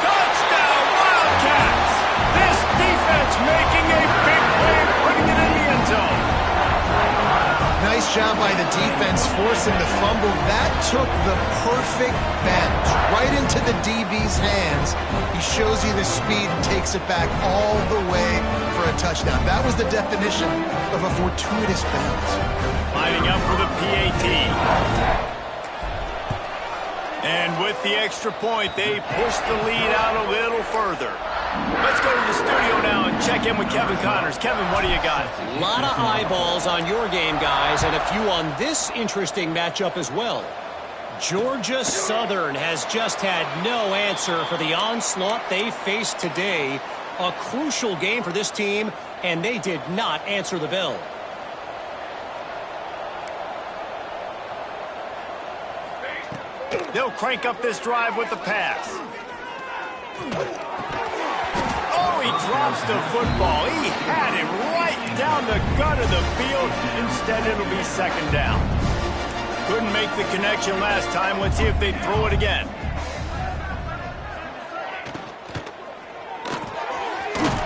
Touchdown, Wildcats. This defense making a big play, putting it in the end zone. Nice job by the defense forcing the fumble. That took the perfect bend right into the DB's hands. He shows you the speed and takes it back all the way for a touchdown. That was the definition of a fortuitous bounce. Lining up for the PAT. And with the extra point, they push the lead out a little further. Let's go to the studio now and check in with Kevin Connors. Kevin, what do you got? A lot of eyeballs on your game, guys, and a few on this interesting matchup as well. Georgia Southern has just had no answer for the onslaught they faced today. A crucial game for this team, and they did not answer the bell. They'll crank up this drive with the pass. Oh, he drops the football. He had it right down the gut of the field. Instead, it'll be 2nd down. Couldn't make the connection last time. Let's see if they throw it again.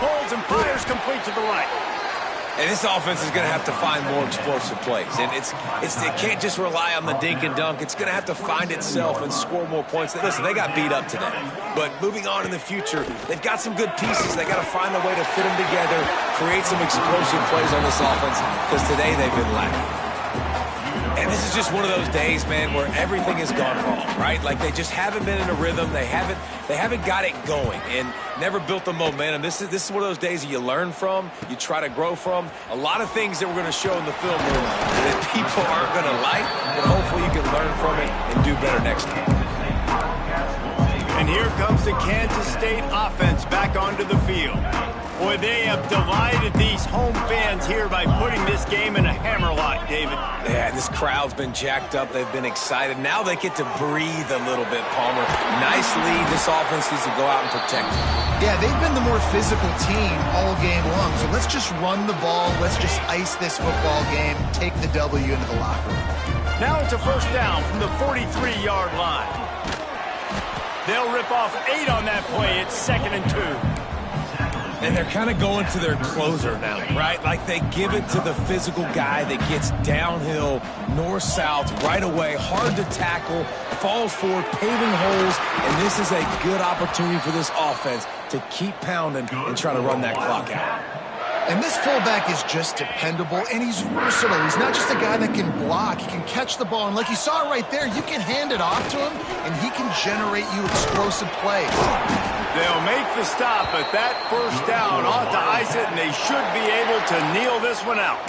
Holds and fires complete to the right. And this offense is going to have to find more explosive plays. And it can't just rely on the dink and dunk. It's going to have to find itself and score more points. Listen, they got beat up today. But moving on in the future, they've got some good pieces. They got to find a way to fit them together, create some explosive plays on this offense, because today they've been lacking. And this is just one of those days, man, where everything has gone wrong, right? Like they just haven't been in a rhythm. They haven't got it going and never built the momentum. This is one of those days that you learn from, you try to grow from. A lot of things that we're going to show in the film room that people aren't going to like, but hopefully you can learn from it and do better next time. And here comes the Kansas State offense back onto the field. Boy, they have delighted these home fans here by putting this game in a hammerlock, David. Yeah, this crowd's been jacked up. They've been excited. Now they get to breathe a little bit, Palmer. Nice lead. This offense needs to go out and protect it. Yeah, they've been the more physical team all game long. So let's just run the ball. Let's just ice this football game. Take the W into the locker room. Now it's a 1st down from the 43-yard line. They'll rip off 8 on that play. It's 2nd and 2. And they're kind of going to their closer now, right? Like they give it to the physical guy that gets downhill, north-south, right away, hard to tackle, falls forward, paving holes, and this is a good opportunity for this offense to keep pounding and try to run that clock out. And this fullback is just dependable, and he's versatile. He's not just a guy that can block. He can catch the ball, and like you saw right there, you can hand it off to him, and he can generate you explosive plays. They'll make the stop, but that first down ought to ice it, and they should be able to kneel this one out.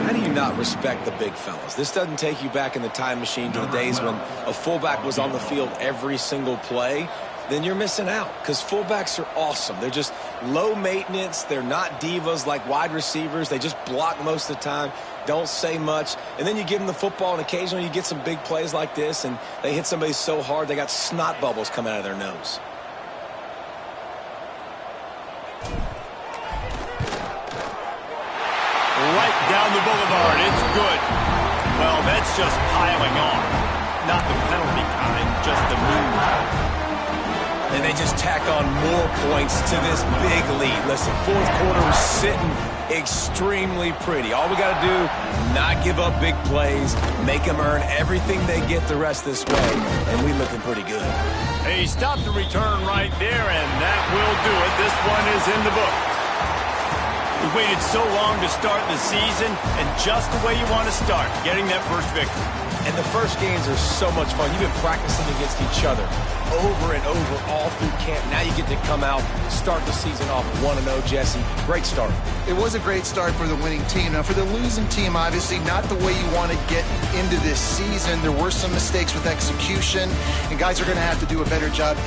How do you not respect the big fellas? This doesn't take you back in the time machine to the days when a fullback was on the field every single play. Then you're missing out, because fullbacks are awesome. They're just low maintenance. They're not divas like wide receivers. They just block most of the time, don't say much. And then you give them the football, and occasionally you get some big plays like this, and they hit somebody so hard they got snot bubbles coming out of their nose. Right down the boulevard. It's good. Well, that's just piling on. Not the penalty kind, just the move. And they just tack on more points to this big lead. Listen, fourth quarter is sitting extremely pretty. All we got to do, not give up big plays, make them earn everything they get the rest this way, and we looking pretty good. He stopped the return right there, and that will do it. This one is in the book. We waited so long to start the season, and just the way you want to start, getting that first victory. And the first games are so much fun. You've been practicing against each other over and over all through camp. Now you get to come out, start the season off 1-0, Jesse. Great start. It was a great start for the winning team. Now, for the losing team, obviously not the way you want to get into this season. There were some mistakes with execution, and guys are going to have to do a better job